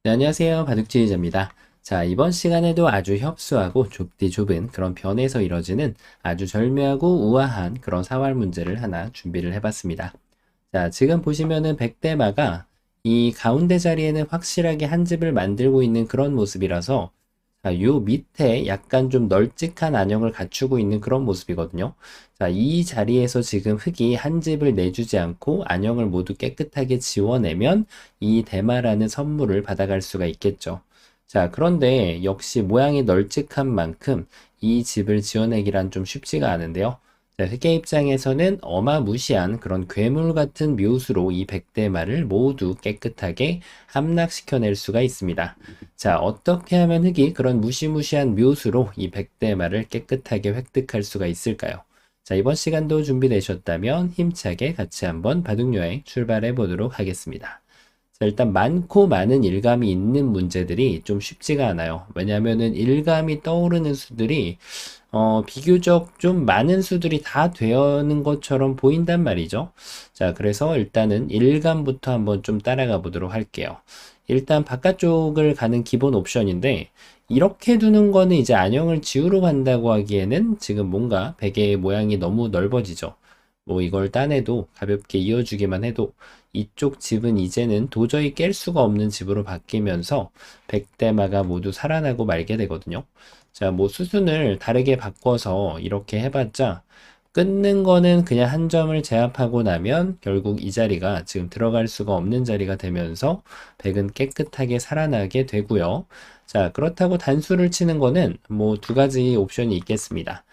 네, 안녕하세요. 바둑지휘자입니다. 자, 이번 시간에도 아주 협소하고 좁디 좁은 그런 변에서 이뤄지는 아주 절묘하고 우아한 그런 사활 문제를 하나 준비를 해봤습니다. 자, 지금 보시면은 백대마가 이 가운데 자리에는 확실하게 한 집을 만들고 있는 그런 모습이라서 자, 요 밑에 약간 좀 널찍한 안형을 갖추고 있는 그런 모습이거든요. 자, 이 자리에서 지금 흙이 한 집을 내주지 않고 안형을 모두 깨끗하게 지워내면 이 대마라는 선물을 받아갈 수가 있겠죠. 자, 그런데 역시 모양이 널찍한 만큼 이 집을 지어내기란 좀 쉽지가 않은데요. 자, 흑의 입장에서는 어마무시한 그런 괴물 같은 묘수로 이 백대마를 모두 깨끗하게 함락시켜낼 수가 있습니다. 자, 어떻게 하면 흑이 그런 무시무시한 묘수로 이 백대마를 깨끗하게 획득할 수가 있을까요? 자, 이번 시간도 준비되셨다면 힘차게 같이 한번 바둑여행 출발해 보도록 하겠습니다. 자, 일단 많고 많은 일감이 있는 문제들이 좀 쉽지가 않아요. 왜냐하면은 일감이 떠오르는 수들이 비교적 좀 많은 수들이 다 되는 것처럼 보인단 말이죠. 자, 그래서 일단은 일감부터 한번 좀 따라가 보도록 할게요. 일단 바깥쪽을 가는 기본 옵션인데, 이렇게 두는 거는 이제 안형을 지우러 간다고 하기에는 지금 뭔가 베개의 모양이 너무 넓어지죠. 뭐 이걸 따내도 가볍게 이어주기만 해도 이쪽 집은 이제는 도저히 깰 수가 없는 집으로 바뀌면서 백대마가 모두 살아나고 말게 되거든요. 자, 뭐 수순을 다르게 바꿔서 이렇게 해봤자 끊는 거는 그냥 한 점을 제압하고 나면 결국 이 자리가 지금 들어갈 수가 없는 자리가 되면서 백은 깨끗하게 살아나게 되고요. 자, 그렇다고 단수를 치는 거는 뭐 두 가지 옵션이 있겠습니다.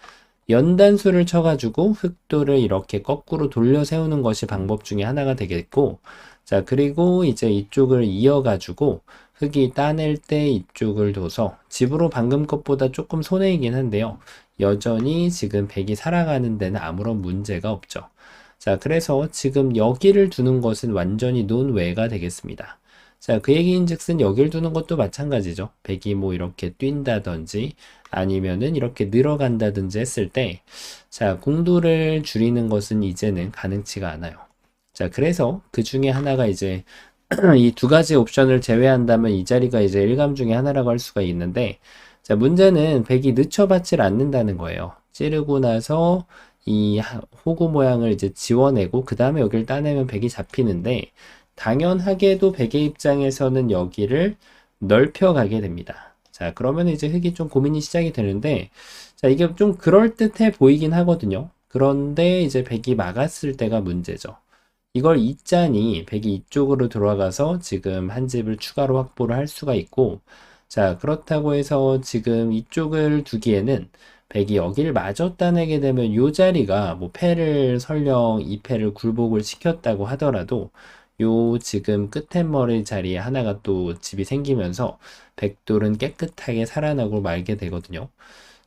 연단수를 쳐가지고 흑도를 이렇게 거꾸로 돌려 세우는 것이 방법 중에 하나가 되겠고, 자, 그리고 이제 이쪽을 이어가지고 흑이 따낼 때 이쪽을 둬서 집으로 방금 것보다 조금 손해이긴 한데요. 여전히 지금 백이 살아가는 데는 아무런 문제가 없죠. 자, 그래서 지금 여기를 두는 것은 완전히 논외가 되겠습니다. 자, 그 얘기인즉슨 여기를 두는 것도 마찬가지죠. 백이 뭐 이렇게 뛴다든지 아니면은 이렇게 늘어간다든지 했을 때, 자, 공도를 줄이는 것은 이제는 가능치가 않아요. 자, 그래서 그 중에 하나가 이제 이 두 가지 옵션을 제외한다면 이 자리가 이제 일감 중에 하나라고 할 수가 있는데, 자, 문제는 백이 늦춰받질 않는다는 거예요. 찌르고 나서 이 호구 모양을 이제 지워내고 그 다음에 여기를 따내면 백이 잡히는데, 당연하게도 백의 입장에서는 여기를 넓혀가게 됩니다. 자, 그러면 이제 흑이 좀 고민이 시작이 되는데, 자, 이게 좀 그럴듯해 보이긴 하거든요. 그런데 이제 백이 막았을 때가 문제죠. 이걸 잇자니 백이 이쪽으로 들어가서 지금 한 집을 추가로 확보를 할 수가 있고, 자, 그렇다고 해서 지금 이쪽을 두기에는 백이 여기를 마저 따내게 되면 요 자리가 뭐 패를 설령 이 패를 굴복을 시켰다고 하더라도 요 지금 끝머리 자리에 하나가 또 집이 생기면서 백돌은 깨끗하게 살아나고 말게 되거든요.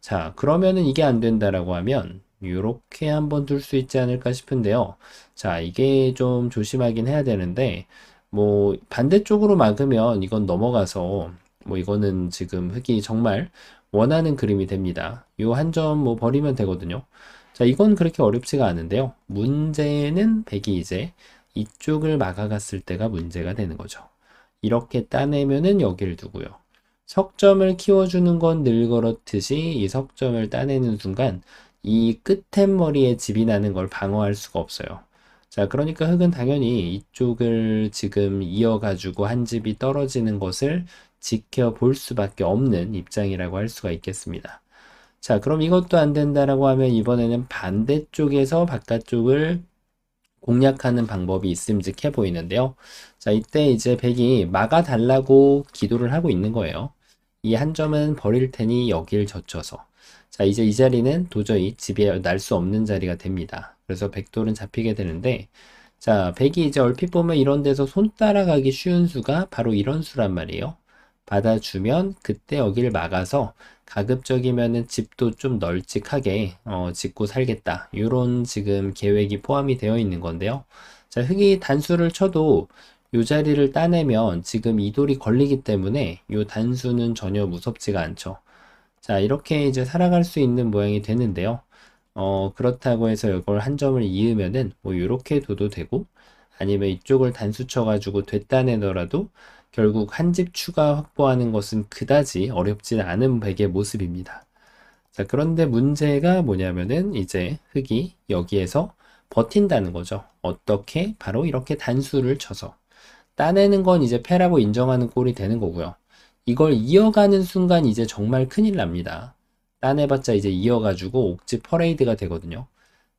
자, 그러면은 이게 안 된다라고 하면 이렇게 한번 둘 수 있지 않을까 싶은데요. 자, 이게 좀 조심하긴 해야 되는데 뭐 반대쪽으로 막으면 이건 넘어가서 뭐 이거는 지금 흑이 정말 원하는 그림이 됩니다. 요 한 점 뭐 버리면 되거든요. 자, 이건 그렇게 어렵지가 않은데요. 문제는 백이 이제 이쪽을 막아갔을 때가 문제가 되는 거죠. 이렇게 따내면은 여기를 두고요. 석점을 키워주는 건 늘 그렇듯이 이 석점을 따내는 순간 이 끝에 머리에 집이 나는 걸 방어할 수가 없어요. 자, 그러니까 흙은 당연히 이쪽을 지금 이어가지고 한 집이 떨어지는 것을 지켜볼 수밖에 없는 입장이라고 할 수가 있겠습니다. 자, 그럼 이것도 안 된다라고 하면 이번에는 반대쪽에서 바깥쪽을 공략하는 방법이 있음직해 보이는데요. 자, 이때 이제 백이 막아달라고 기도를 하고 있는 거예요. 이 한 점은 버릴 테니 여길 젖혀서. 자, 이제 이 자리는 도저히 집에 날 수 없는 자리가 됩니다. 그래서 백돌은 잡히게 되는데, 자, 백이 이제 얼핏 보면 이런 데서 손 따라가기 쉬운 수가 바로 이런 수란 말이에요. 받아주면 그때 여기를 막아서 가급적이면은 집도 좀 널찍하게 짓고 살겠다. 이런 지금 계획이 포함이 되어 있는 건데요. 자, 흙이 단수를 쳐도 이 자리를 따내면 지금 이 돌이 걸리기 때문에 이 단수는 전혀 무섭지가 않죠. 자, 이렇게 이제 살아갈 수 있는 모양이 되는데요. 그렇다고 해서 이걸 한 점을 이으면은 뭐 이렇게 둬도 되고 아니면 이쪽을 단수 쳐가지고 됐다 내더라도 결국 한 집 추가 확보하는 것은 그다지 어렵진 않은 백의 모습입니다. 자, 그런데 문제가 뭐냐면은 이제 흑이 여기에서 버틴다는 거죠. 어떻게? 바로 이렇게 단수를 쳐서. 따내는 건 이제 패라고 인정하는 꼴이 되는 거고요. 이걸 이어가는 순간 이제 정말 큰일 납니다. 따내봤자 이제 이어가지고 옥집 퍼레이드가 되거든요.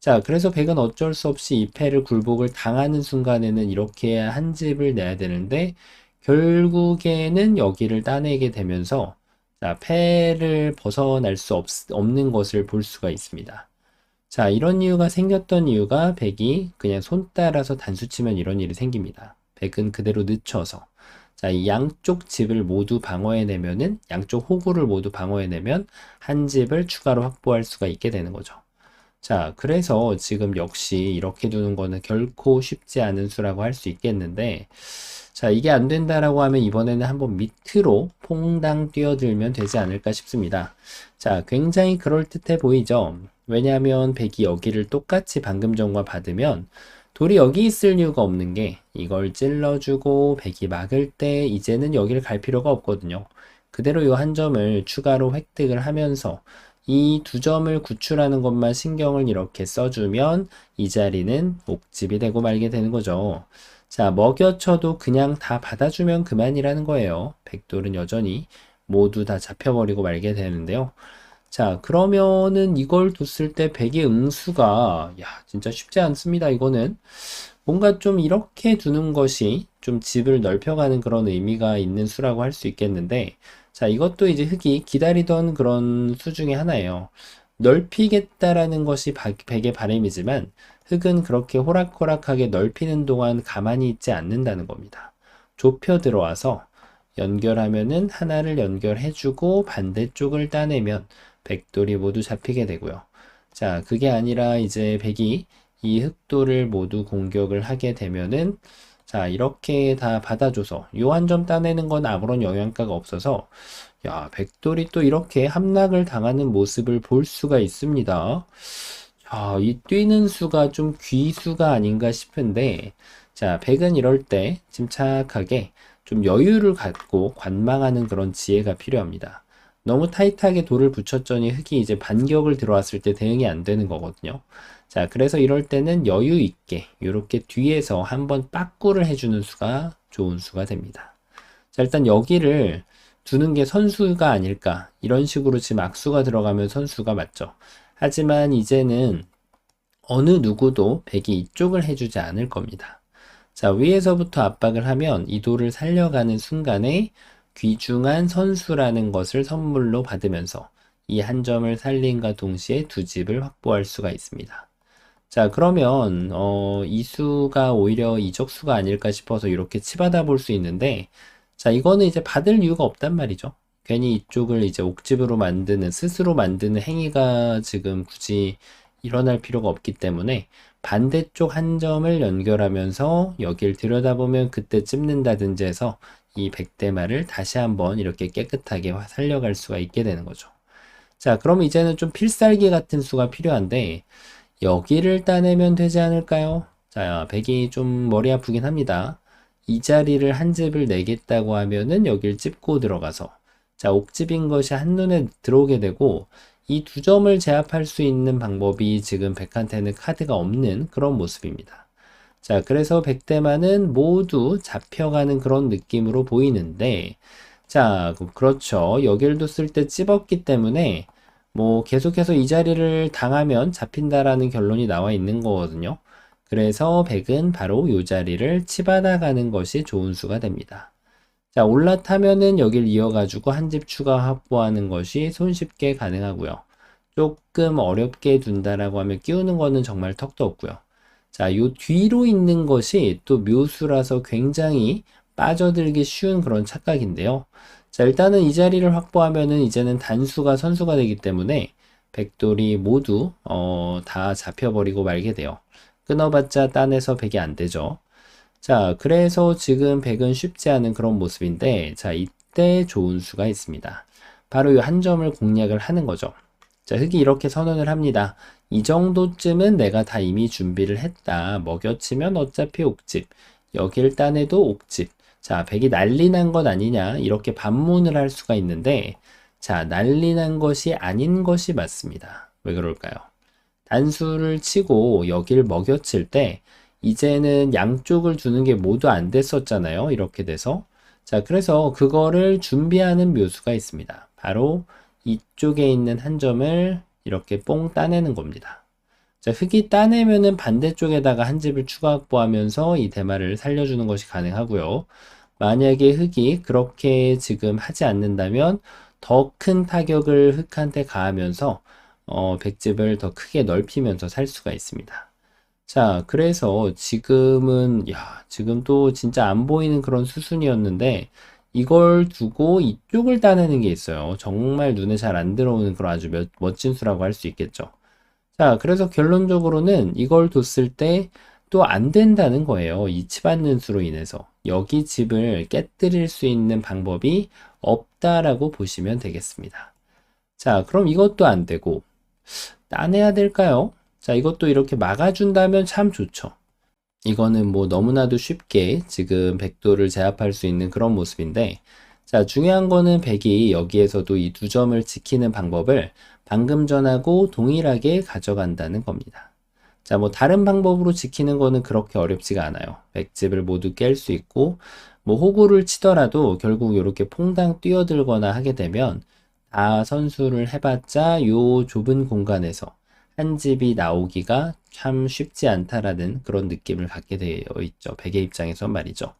자, 그래서 백은 어쩔 수 없이 이 패를 굴복을 당하는 순간에는 이렇게 한 집을 내야 되는데 결국에는 여기를 따내게 되면서 자, 패를 벗어날 수 없는 것을 볼 수가 있습니다. 자, 이런 이유가 생겼던 이유가 백이 그냥 손 따라서 단수 치면 이런 일이 생깁니다. 백은 그대로 늦춰서 자, 이 양쪽 집을 모두 방어해내면은 양쪽 호구를 모두 방어해내면 한 집을 추가로 확보할 수가 있게 되는 거죠. 자, 그래서 지금 역시 이렇게 두는 거는 결코 쉽지 않은 수라고 할 수 있겠는데 자, 이게 안 된다라고 하면 이번에는 한번 밑으로 퐁당 뛰어들면 되지 않을까 싶습니다. 자, 굉장히 그럴듯해 보이죠? 왜냐하면 백이 여기를 똑같이 방금 전과 받으면 돌이 여기 있을 이유가 없는 게 이걸 찔러주고 백이 막을 때 이제는 여기를 갈 필요가 없거든요. 그대로 이 한 점을 추가로 획득을 하면서 이 두 점을 구출하는 것만 신경을 이렇게 써주면 이 자리는 옥집이 되고 말게 되는 거죠. 자, 먹여쳐도 그냥 다 받아주면 그만이라는 거예요. 백돌은 여전히 모두 다 잡혀버리고 말게 되는데요. 자, 그러면은 이걸 뒀을 때 백의 응수가, 야, 진짜 쉽지 않습니다, 이거는. 뭔가 좀 이렇게 두는 것이 좀 집을 넓혀가는 그런 의미가 있는 수라고 할 수 있겠는데, 자, 이것도 이제 흑이 기다리던 그런 수 중에 하나예요. 넓히겠다라는 것이 백의 바람이지만, 흑은 그렇게 호락호락하게 넓히는 동안 가만히 있지 않는다는 겁니다. 좁혀 들어와서 연결하면은 하나를 연결해주고 반대쪽을 따내면 백돌이 모두 잡히게 되고요. 자, 그게 아니라 이제 백이 이 흑돌을 모두 공격을 하게 되면은 자, 이렇게 다 받아줘서 요 한 점 따내는 건 아무런 영향가가 없어서 야, 백돌이 또 이렇게 함락을 당하는 모습을 볼 수가 있습니다. 자, 이 뛰는 수가 좀 귀수가 아닌가 싶은데 자, 백은 이럴 때 침착하게 좀 여유를 갖고 관망하는 그런 지혜가 필요합니다. 너무 타이트하게 돌을 붙였더니 흑이 이제 반격을 들어왔을 때 대응이 안 되는 거거든요. 자, 그래서 이럴 때는 여유 있게 이렇게 뒤에서 한번 빠꾸를 해주는 수가 좋은 수가 됩니다. 자, 일단 여기를 두는 게 선수가 아닐까. 이런 식으로 지금 악수가 들어가면 선수가 맞죠. 하지만 이제는 어느 누구도 백이 이쪽을 해주지 않을 겁니다. 자, 위에서부터 압박을 하면 이 돌을 살려가는 순간에 귀중한 선수라는 것을 선물로 받으면서 이 한 점을 살림과 동시에 두 집을 확보할 수가 있습니다. 자, 그러면 이 수가 오히려 이적수가 아닐까 싶어서 이렇게 치받아 볼 수 있는데 자, 이거는 이제 받을 이유가 없단 말이죠. 괜히 이쪽을 이제 옥집으로 만드는 스스로 만드는 행위가 지금 굳이 일어날 필요가 없기 때문에 반대쪽 한 점을 연결하면서 여길 들여다보면 그때 찝는다든지 해서 이 백대마를 다시 한번 이렇게 깨끗하게 살려갈 수가 있게 되는 거죠. 자, 그럼 이제는 좀 필살기 같은 수가 필요한데 여기를 따내면 되지 않을까요? 자, 백이 좀 머리 아프긴 합니다. 이 자리를 한 집을 내겠다고 하면은 여길 찝고 들어가서 자, 옥집인 것이 한눈에 들어오게 되고 이 두 점을 제압할 수 있는 방법이 지금 백한테는 카드가 없는 그런 모습입니다. 자, 그래서 백대만은 모두 잡혀가는 그런 느낌으로 보이는데 자, 그렇죠. 여기를 뒀을 때 찝었기 때문에 뭐 계속해서 이 자리를 당하면 잡힌다라는 결론이 나와 있는 거거든요. 그래서 백은 바로 이 자리를 치받아가는 것이 좋은 수가 됩니다. 자, 올라타면은 여길 이어가지고 한 집 추가 확보하는 것이 손쉽게 가능하고요. 조금 어렵게 둔다라고 하면 끼우는 거는 정말 턱도 없고요. 자, 요 뒤로 있는 것이 또 묘수라서 굉장히 빠져들기 쉬운 그런 착각인데요. 자, 일단은 이 자리를 확보하면은 이제는 단수가 선수가 되기 때문에 백돌이 모두 다 잡혀버리고 말게 돼요. 끊어봤자 딴에서 백이 안 되죠. 자, 그래서 지금 백은 쉽지 않은 그런 모습인데 자, 이때 좋은 수가 있습니다. 바로 이 한 점을 공략을 하는 거죠. 자, 흑이 이렇게 선언을 합니다. 이 정도쯤은 내가 다 이미 준비를 했다. 먹여치면 어차피 옥집. 여길 따내도 옥집. 자, 백이 난리 난 것 아니냐 이렇게 반문을 할 수가 있는데 자, 난리 난 것이 아닌 것이 맞습니다. 왜 그럴까요? 단수를 치고 여길 먹여칠 때 이제는 양쪽을 두는 게 모두 안 됐었잖아요. 이렇게 돼서 자, 그래서 그거를 준비하는 묘수가 있습니다. 바로 이쪽에 있는 한 점을 이렇게 뽕 따내는 겁니다. 자, 흙이 따내면은 반대쪽에다가 한 집을 추가 확보하면서 이 대마를 살려주는 것이 가능하고요. 만약에 흙이 그렇게 지금 하지 않는다면 더 큰 타격을 흙한테 가하면서 백집을 더 크게 넓히면서 살 수가 있습니다. 자, 그래서 지금은 지금 또 진짜 안 보이는 그런 수순이었는데 이걸 두고 이쪽을 따내는 게 있어요. 정말 눈에 잘 안 들어오는 그런 아주 멋진 수라고 할 수 있겠죠. 자, 그래서 결론적으로는 이걸 뒀을 때 또 안 된다는 거예요. 이 치받는 수로 인해서. 여기 집을 깨뜨릴 수 있는 방법이 없다라고 보시면 되겠습니다. 자, 그럼 이것도 안 되고, 따내야 될까요? 자, 이것도 이렇게 막아준다면 참 좋죠. 이거는 뭐 너무나도 쉽게 지금 백도를 제압할 수 있는 그런 모습인데, 자, 중요한 거는 백이 여기에서도 이 두 점을 지키는 방법을 방금 전하고 동일하게 가져간다는 겁니다. 자, 뭐 다른 방법으로 지키는 거는 그렇게 어렵지가 않아요. 백집을 모두 깰 수 있고, 뭐 호구를 치더라도 결국 이렇게 퐁당 뛰어들거나 하게 되면 다 선수를 해봤자 요 좁은 공간에서 한 집이 나오기가 참 쉽지 않다라는 그런 느낌을 갖게 되어 있죠. 백의 입장에선 말이죠.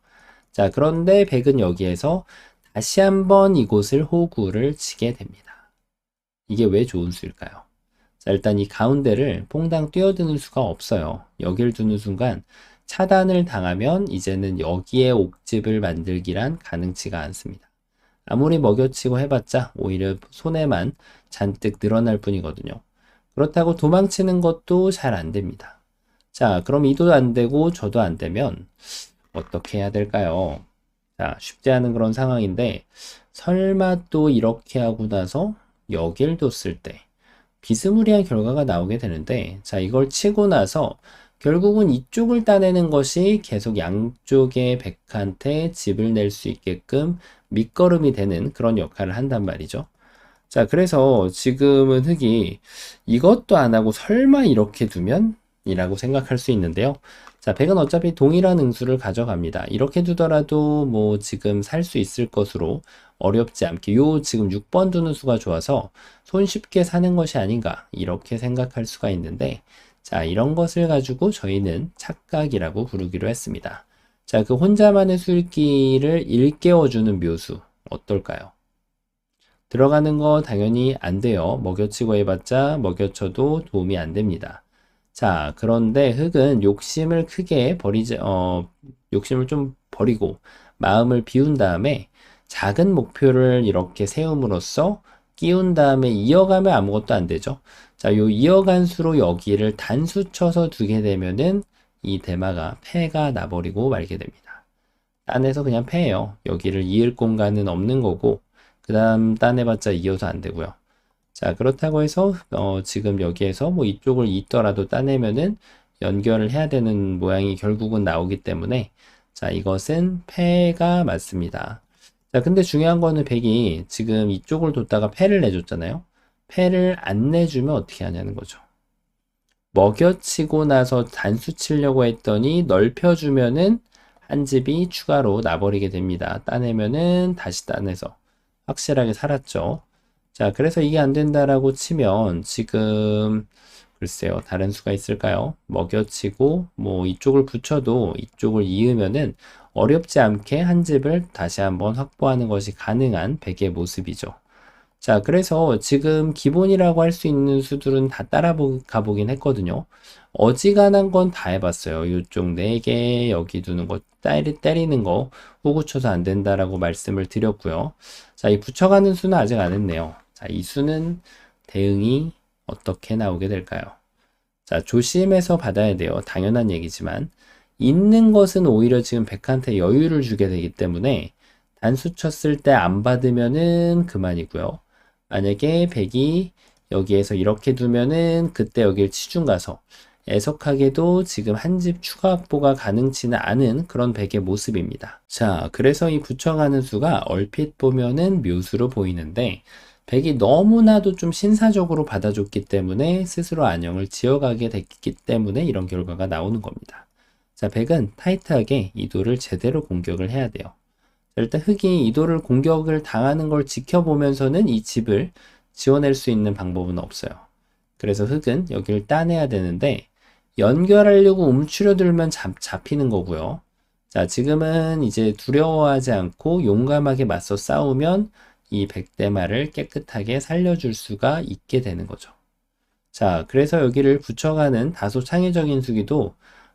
자, 그런데 백은 여기에서 다시 한번 이곳을 호구를 치게 됩니다. 이게 왜 좋은 수일까요? 자, 일단 이 가운데를 퐁당 뛰어드는 수가 없어요. 여길 두는 순간 차단을 당하면 이제는 여기에 옥집을 만들기란 가능치가 않습니다. 아무리 먹여치고 해봤자 오히려 손해만 잔뜩 늘어날 뿐이거든요. 그렇다고 도망치는 것도 잘 안 됩니다. 자, 그럼 이도 안 되고 저도 안 되면 어떻게 해야 될까요? 자, 쉽지 않은 그런 상황인데 설마 또 이렇게 하고 나서 여길 뒀을 때 비스무리한 결과가 나오게 되는데 자, 이걸 치고 나서 결국은 이쪽을 따내는 것이 계속 양쪽의 백한테 집을 낼 수 있게끔 밑거름이 되는 그런 역할을 한단 말이죠. 자, 그래서 지금은 흙이 이것도 안 하고 설마 이렇게 두면? 이라고 생각할 수 있는데요. 자, 백은 어차피 동일한 응수를 가져갑니다. 이렇게 두더라도 뭐 지금 살 수 있을 것으로 어렵지 않게 요 지금 6번 두는 수가 좋아서 손쉽게 사는 것이 아닌가 이렇게 생각할 수가 있는데 자, 이런 것을 가지고 저희는 착각이라고 부르기로 했습니다. 자, 그 혼자만의 술기를 일깨워주는 묘수 어떨까요? 들어가는 거 당연히 안 돼요. 먹여치고 해봤자 먹여쳐도 도움이 안 됩니다. 자, 그런데 흙은 욕심을 크게 욕심을 좀 버리고 마음을 비운 다음에 작은 목표를 이렇게 세움으로써 끼운 다음에 이어가면 아무것도 안 되죠. 자, 요 이어간 수로 여기를 단수 쳐서 두게 되면은 이 대마가 패가 나버리고 말게 됩니다. 딴에서 그냥 패예요. 여기를 이을 공간은 없는 거고 그 다음 따내봤자 이어서 안 되고요. 자, 그렇다고 해서 지금 여기에서 뭐 이쪽을 잇더라도 따내면은 연결을 해야 되는 모양이 결국은 나오기 때문에 자, 이것은 패가 맞습니다. 자, 근데 중요한 거는 백이 지금 이쪽을 뒀다가 패를 내줬잖아요. 패를 안 내주면 어떻게 하냐는 거죠. 먹여치고 나서 단수 치려고 했더니 넓혀주면은 한 집이 추가로 나버리게 됩니다. 따내면은 다시 따내서 확실하게 살았죠. 자, 그래서 이게 안 된다라고 치면 지금 글쎄요, 다른 수가 있을까요? 먹여치고 뭐 이쪽을 붙여도 이쪽을 이으면은 어렵지 않게 한 집을 다시 한번 확보하는 것이 가능한 백의 모습이죠. 자, 그래서 지금 기본이라고 할 수 있는 수들은 다 따라가 보긴 했거든요. 어지간한 건 다 해봤어요. 이쪽 4개 여기 두는 거 때리는 거 호구 쳐서 안 된다라고 말씀을 드렸고요. 자, 이 붙여가는 수는 아직 안 했네요. 자, 이 수는 대응이 어떻게 나오게 될까요? 자, 조심해서 받아야 돼요. 당연한 얘기지만 있는 것은 오히려 지금 백한테 여유를 주게 되기 때문에 단수 쳤을 때 안 받으면은 그만이고요. 만약에 백이 여기에서 이렇게 두면은 그때 여기를 치중 가서 애석하게도 지금 한 집 추가 확보가 가능치는 않은 그런 백의 모습입니다. 자, 그래서 이 붙여가는 수가 얼핏 보면은 묘수로 보이는데 백이 너무나도 좀 신사적으로 받아줬기 때문에 스스로 안녕을 지어가게 됐기 때문에 이런 결과가 나오는 겁니다. 자, 백은 타이트하게 이도를 제대로 공격을 해야 돼요. 일단 흑이 이도를 공격을 당하는 걸 지켜보면서는 이 집을 지워낼 수 있는 방법은 없어요. 그래서 흑은 여기를 따내야 되는데 연결하려고 움츠려들면 잡히는 거고요. 자, 지금은 이제 두려워하지 않고 용감하게 맞서 싸우면 이 백대마를 깨끗하게 살려줄 수가 있게 되는 거죠. 자, 그래서 여기를 붙여가는 다소 창의적인 수기도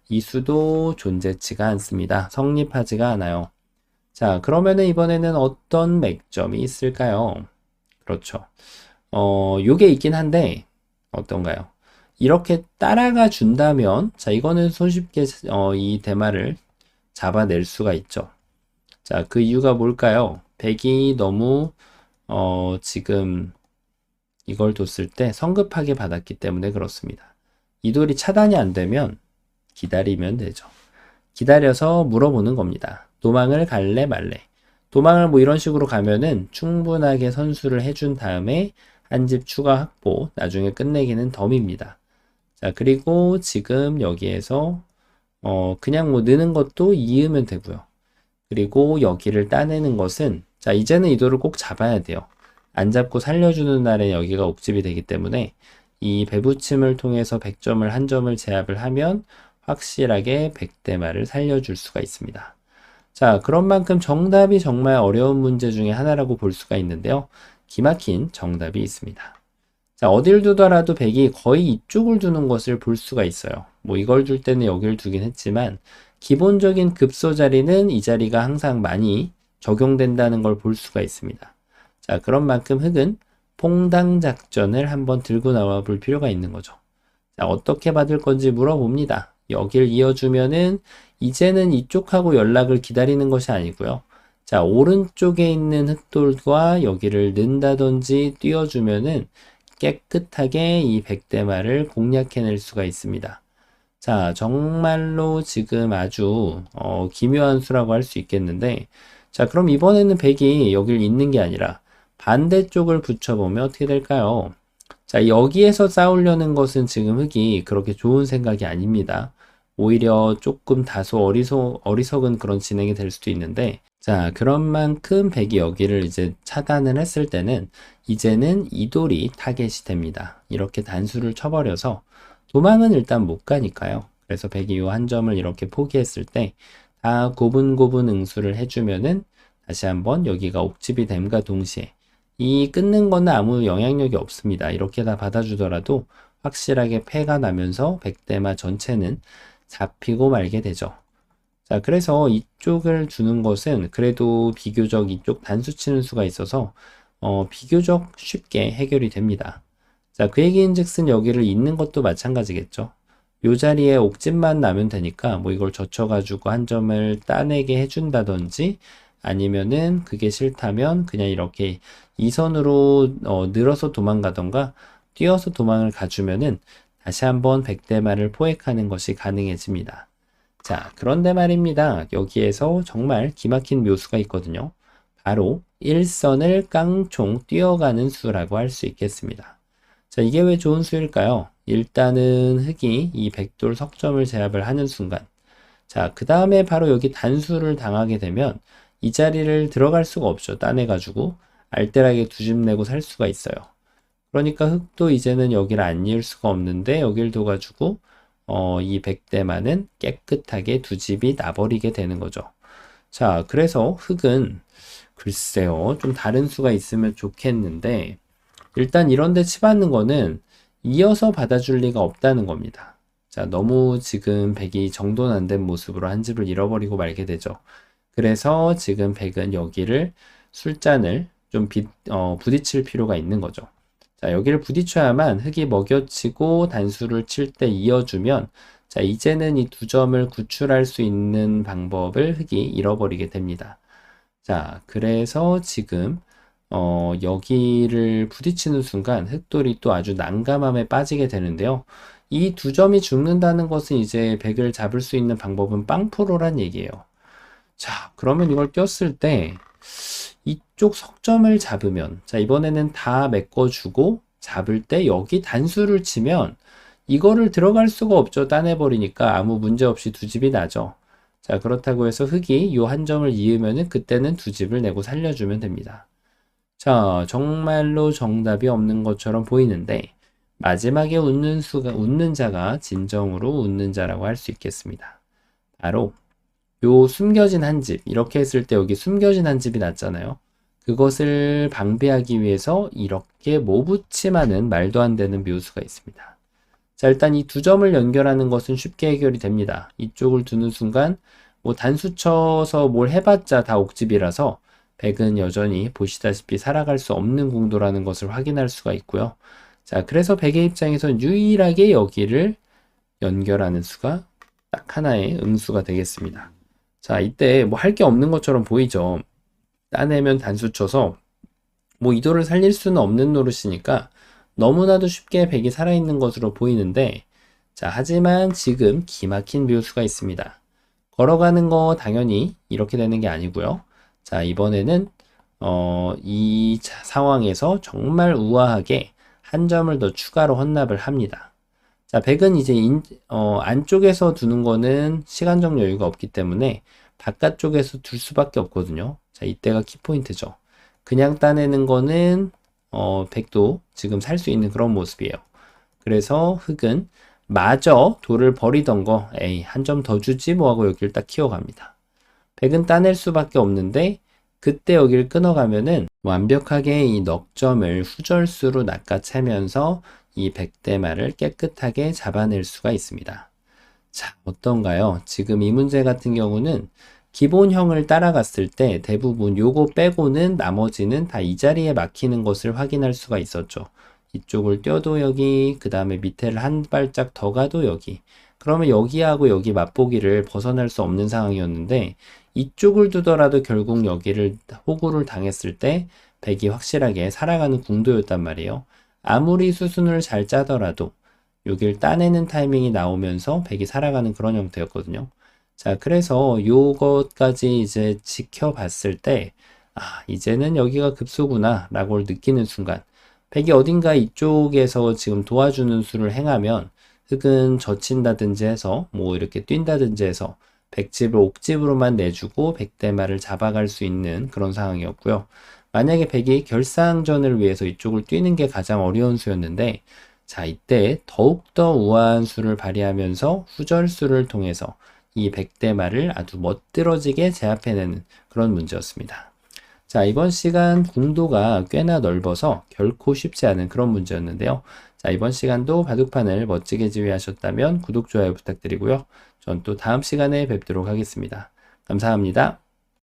이 수도 존재치가 않습니다. 성립하지가 않아요. 자, 그러면은 이번에는 어떤 맥점이 있을까요? 그렇죠. 요게 있긴 한데, 어떤가요? 이렇게 따라가 준다면, 자, 이거는 손쉽게, 이 대마를 잡아낼 수가 있죠. 자, 그 이유가 뭘까요? 백이 너무, 지금 이걸 뒀을 때 성급하게 받았기 때문에 그렇습니다. 이 돌이 차단이 안 되면 기다리면 되죠. 기다려서 물어보는 겁니다. 도망을 갈래 말래. 도망을 뭐 이런 식으로 가면은 충분하게 선수를 해준 다음에 한 집 추가 확보, 나중에 끝내기는 덤입니다. 자, 그리고 지금 여기에서 그냥 뭐 느는 것도 이으면 되고요. 그리고 여기를 따내는 것은 자, 이제는 이 돌을 꼭 잡아야 돼요. 안 잡고 살려주는 날에 여기가 옥집이 되기 때문에 이 배붙임을 통해서 100점을 한 점을 제압을 하면 확실하게 100대마를 살려줄 수가 있습니다. 자, 그런 만큼 정답이 정말 어려운 문제 중에 하나라고 볼 수가 있는데요. 기막힌 정답이 있습니다. 자, 어딜 두더라도 백이 거의 이쪽을 두는 것을 볼 수가 있어요. 뭐 이걸 둘 때는 여기를 두긴 했지만 기본적인 급소 자리는 이 자리가 항상 많이 적용된다는 걸 볼 수가 있습니다. 자, 그런 만큼 흑은 퐁당 작전을 한번 들고 나와 볼 필요가 있는 거죠. 자, 어떻게 받을 건지 물어봅니다. 여길 이어주면은 이제는 이쪽하고 연락을 기다리는 것이 아니고요. 자, 오른쪽에 있는 흑돌과 여기를 는다든지 띄워주면은 깨끗하게 이 백대마를 공략해낼 수가 있습니다. 자, 정말로 지금 아주 기묘한 수라고 할 수 있겠는데, 자, 그럼 이번에는 백이 여길 잇는 게 아니라 반대쪽을 붙여보면 어떻게 될까요? 자, 여기에서 싸우려는 것은 지금 흑이 그렇게 좋은 생각이 아닙니다. 오히려 조금 다소 어리석은 그런 진행이 될 수도 있는데, 자, 그런 만큼 백이 여기를 이제 차단을 했을 때는 이제는 이 돌이 타겟이 됩니다. 이렇게 단수를 쳐버려서 도망은 일단 못 가니까요. 그래서 백이 요 한 점을 이렇게 포기했을 때 다 고분고분 응수를 해주면은 다시 한번 여기가 옥집이 됨과 동시에 이 끊는 거는 아무 영향력이 없습니다. 이렇게 다 받아주더라도 확실하게 패가 나면서 백대마 전체는 잡히고 말게 되죠. 자, 그래서 이쪽을 주는 것은 그래도 비교적 이쪽 단수 치는 수가 있어서 비교적 쉽게 해결이 됩니다. 자, 그 얘기인즉슨 여기를 잇는 것도 마찬가지겠죠. 요 자리에 옥집만 나면 되니까 뭐 이걸 젖혀가지고 한 점을 따내게 해준다든지 아니면은 그게 싫다면 그냥 이렇게 이선으로 늘어서 도망가던가 뛰어서 도망을 가주면은 다시 한번 백대마를 포획하는 것이 가능해집니다. 자, 그런데 말입니다. 여기에서 정말 기막힌 묘수가 있거든요. 바로 일선을 깡총 뛰어가는 수라고 할 수 있겠습니다. 자, 이게 왜 좋은 수일까요? 일단은 흑이 이 백돌 석점을 제압을 하는 순간, 자, 그 다음에 바로 여기 단수를 당하게 되면 이 자리를 들어갈 수가 없죠. 따내가지고 알뜰하게 두 집 내고 살 수가 있어요. 그러니까 흑도 이제는 여기를 안 이을 수가 없는데 여기를 둬가지고 이 백대마는 깨끗하게 두 집이 나버리게 되는 거죠. 자, 그래서 흑은 글쎄요, 좀 다른 수가 있으면 좋겠는데 일단 이런데 치받는 거는 이어서 받아줄 리가 없다는 겁니다. 자, 너무 지금 백이 정돈 안 된 모습으로 한 집을 잃어버리고 말게 되죠. 그래서 지금 백은 여기를 술잔을 좀 부딪힐 필요가 있는 거죠. 자, 여기를 부딪혀야만 흑이 먹여치고 단수를 칠 때 이어주면 자, 이제는 이 두 점을 구출할 수 있는 방법을 흑이 잃어버리게 됩니다. 자, 그래서 지금 여기를 부딪히는 순간 흑돌이 또 아주 난감함에 빠지게 되는데요. 이 두 점이 죽는다는 것은 이제 백을 잡을 수 있는 방법은 빵프로란 얘기예요. 자, 그러면 이걸 꼈을 때 이쪽 석점을 잡으면, 자, 이번에는 다 메꿔주고 잡을 때 여기 단수를 치면 이거를 들어갈 수가 없죠. 따내버리니까 아무 문제 없이 두 집이 나죠. 자, 그렇다고 해서 흑이 요 한 점을 이으면은 그때는 두 집을 내고 살려주면 됩니다. 자, 정말로 정답이 없는 것처럼 보이는데 마지막에 웃는 자가 진정으로 웃는 자라고 할 수 있겠습니다. 바로 요 숨겨진 한 집, 이렇게 했을 때 여기 숨겨진 한 집이 났잖아요. 그것을 방비하기 위해서 이렇게 모붙임하는 말도 안 되는 묘수가 있습니다. 자, 일단 이 두 점을 연결하는 것은 쉽게 해결이 됩니다. 이쪽을 두는 순간 뭐 단수 쳐서 뭘 해봤자 다 옥집이라서 백은 여전히 보시다시피 살아갈 수 없는 공도라는 것을 확인할 수가 있고요. 자, 그래서 백의 입장에선 유일하게 여기를 연결하는 수가 딱 하나의 응수가 되겠습니다. 자, 이때 뭐 할 게 없는 것처럼 보이죠. 따내면 단수 쳐서 뭐 이도를 살릴 수는 없는 노릇이니까 너무나도 쉽게 백이 살아있는 것으로 보이는데, 자, 하지만 지금 기막힌 묘수가 있습니다. 걸어가는 거 당연히 이렇게 되는 게 아니고요. 자, 이번에는 이 상황에서 정말 우아하게 한 점을 더 추가로 헌납을 합니다. 자, 백은 이제 안쪽에서 두는 거는 시간적 여유가 없기 때문에 바깥쪽에서 둘 수밖에 없거든요. 자, 이때가 키포인트죠. 그냥 따내는 거는 백도 지금 살 수 있는 그런 모습이에요. 그래서 흑은 마저 돌을 버리던 거, 에이, 한 점 더 주지 뭐 하고 여기를 딱 키워갑니다. 백은 따낼 수밖에 없는데 그때 여기를 끊어가면은 완벽하게 이 넉점을 후절수로 낚아채면서 이 백대마를 깨끗하게 잡아낼 수가 있습니다. 자, 어떤가요? 지금 이 문제 같은 경우는 기본형을 따라갔을 때 대부분 요거 빼고는 나머지는 다 이 자리에 막히는 것을 확인할 수가 있었죠. 이쪽을 떼도 여기, 그 다음에 밑에를 한 발짝 더 가도 여기. 그러면 여기하고 여기 맛보기를 벗어날 수 없는 상황이었는데 이쪽을 두더라도 결국 여기를 호구를 당했을 때 백이 확실하게 살아가는 궁도였단 말이에요. 아무리 수순을 잘 짜더라도 여기를 따내는 타이밍이 나오면서 백이 살아가는 그런 형태였거든요. 자, 그래서 요것까지 이제 지켜봤을 때, 아, 이제는 여기가 급소구나 라고 느끼는 순간, 백이 어딘가 이쪽에서 지금 도와주는 수를 행하면 흑은 젖힌다든지 해서 뭐 이렇게 뛴다든지 해서 백집을 옥집으로만 내주고 백대마를 잡아갈 수 있는 그런 상황이었고요. 만약에 백이 결상전을 위해서 이쪽을 뛰는 게 가장 어려운 수였는데, 자, 이때 더욱더 우아한 수를 발휘하면서 후절수를 통해서 이 백대마를 아주 멋들어지게 제압해내는 그런 문제였습니다. 자, 이번 시간 궁도가 꽤나 넓어서 결코 쉽지 않은 그런 문제였는데요. 자, 이번 시간도 바둑판을 멋지게 지휘하셨다면 구독, 좋아요 부탁드리고요. 전 또 다음 시간에 뵙도록 하겠습니다. 감사합니다.